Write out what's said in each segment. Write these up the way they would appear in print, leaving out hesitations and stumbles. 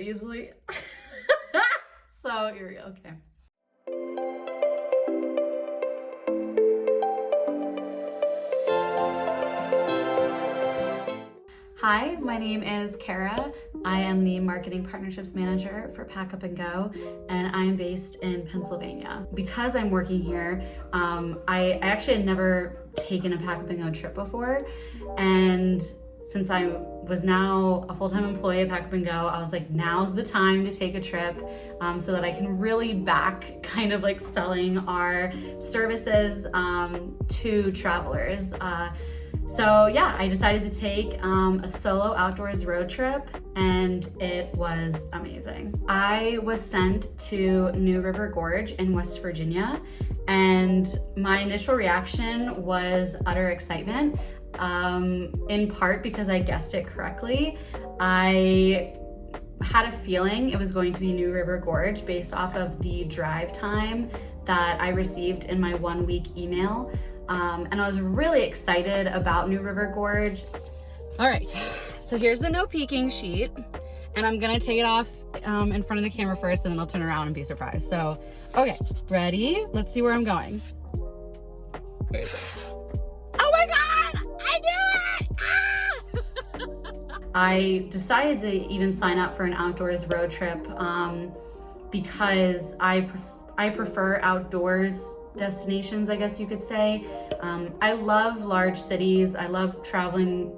easily. So here we go, okay. Hi, my name is Cara. I am the Marketing Partnerships Manager for Pack Up and Go, and I'm based in Pennsylvania. Because I'm working here, I actually had never taken a Pack Up and Go trip before, and since I was now a full-time employee at Pack Up and Go, I was like, now's the time to take a trip so that I can really back kind of like selling our services to travelers. So yeah, I decided to take a solo outdoors road trip, and it was amazing. I was sent to New River Gorge in West Virginia, and my initial reaction was utter excitement, in part because I guessed it correctly. I had a feeling it was going to be New River Gorge based off of the drive time that I received in my 1-week email. And I was really excited about New River Gorge. All right, so here's the no peeking sheet, and I'm gonna take it off in front of the camera first, and then I'll turn around and be surprised. So, okay, ready? Let's see where I'm going. Wait. Oh my God, I knew it! Ah! I decided to even sign up for an outdoors road trip because I prefer outdoors destinations, I guess you could say. I love large cities. I love traveling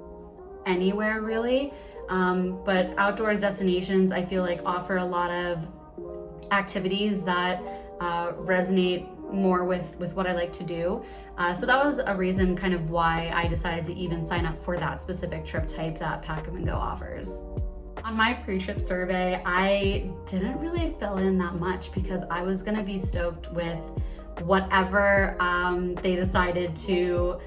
anywhere really, but outdoors destinations I feel like offer a lot of activities that resonate more with what I like to do. So that was a reason kind of why I decided to even sign up for that specific trip type that Pack Up and Go offers. On my pre-trip survey, I didn't really fill in that much because I was gonna be stoked with whatever they decided to,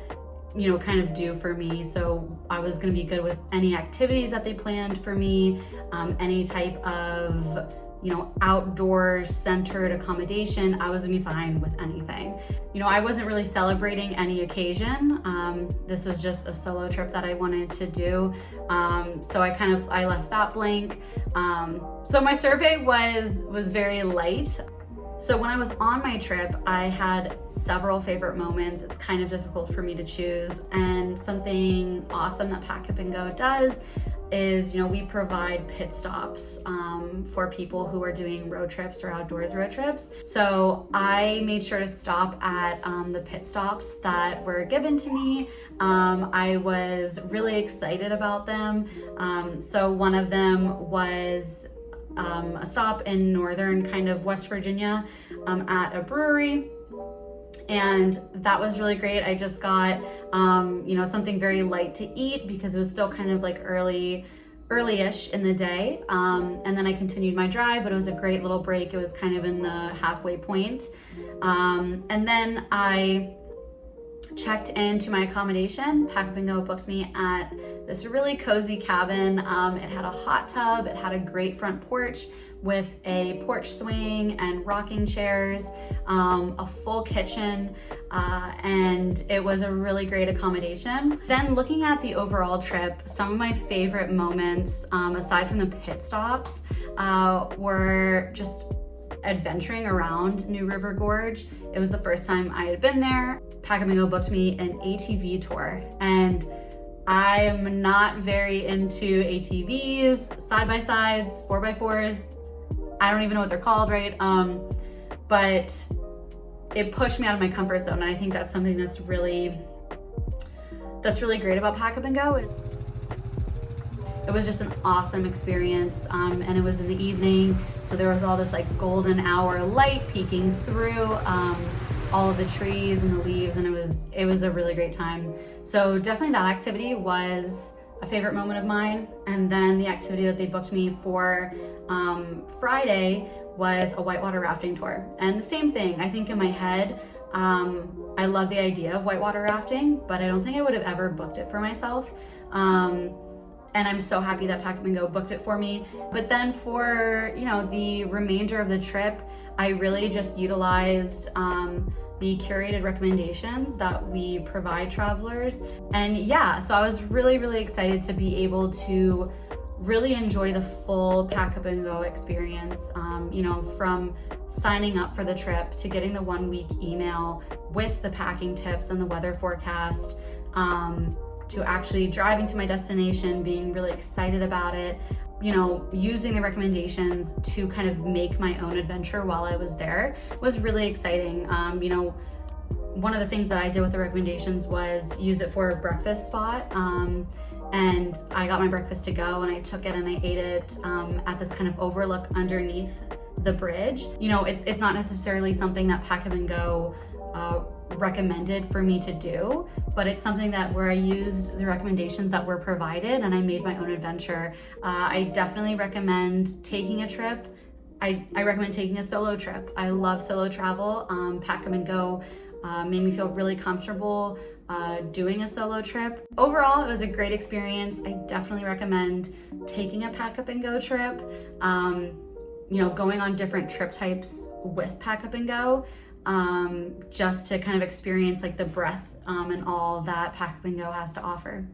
you know, kind of do for me. So I was gonna be good with any activities that they planned for me, any type of, you know, outdoor centered accommodation. I was gonna be fine with anything. You know, I wasn't really celebrating any occasion. This was just a solo trip that I wanted to do. So I left that blank. So my survey was very light. So when I was on my trip, I had several favorite moments. It's kind of difficult for me to choose. And something awesome that Pack Up and Go does is, you know, we provide pit stops for people who are doing road trips or outdoors road trips. So I made sure to stop at the pit stops that were given to me. I was really excited about them. So one of them was a stop in northern kind of West Virginia at a brewery, and that was really great. I just got you know, something very light to eat because it was still kind of like early-ish in the day, and then I continued my drive, but it was a great little break. It was kind of in the halfway point, and then I checked into my accommodation. Pack Up and Go booked me at this really cozy cabin. It had a hot tub, it had a great front porch with a porch swing and rocking chairs, a full kitchen, and it was a really great accommodation. Then looking at the overall trip, some of my favorite moments, aside from the pit stops, were just adventuring around New River Gorge. It was the first time I had been there. Pack Up and Go booked me an ATV tour, and I am not very into ATVs, side-by-sides, 4x4s. I don't even know what they're called, right? But it pushed me out of my comfort zone, and I think that's something that's really great about Pack Up and Go. It was just an awesome experience, and it was in the evening, so there was all this like golden hour light peeking through all of the trees and the leaves, and it was a really great time. So definitely that activity was a favorite moment of mine. And then the activity that they booked me for Friday was a whitewater rafting tour. And the same thing, I think in my head, I love the idea of whitewater rafting, but I don't think I would have ever booked it for myself. And I'm so happy that Pack Up and Go booked it for me. But then for, you know, the remainder of the trip, I really just utilized the curated recommendations that we provide travelers. And yeah, so I was really, really excited to be able to really enjoy the full pack up and go experience. From signing up for the trip to getting the 1 week email with the packing tips and the weather forecast, to actually driving to my destination, being really excited about it, using the recommendations to kind of make my own adventure while I was there was really exciting. One of the things that I did with the recommendations was use it for a breakfast spot. And I got my breakfast to go and I took it and I ate it at this kind of overlook underneath the bridge. It's not necessarily something that Pack Up and Go recommended for me to do, but it's something that where I used the recommendations that were provided and I made my own adventure. I definitely recommend taking a trip. I recommend taking a solo trip. I love solo travel. Pack Up and Go made me feel really comfortable doing a solo trip. Overall, it was a great experience. I definitely recommend taking a Pack Up and Go trip. Going on different trip types with Pack Up and Go, just to kind of experience like the breadth and all that Pack Up and Go has to offer.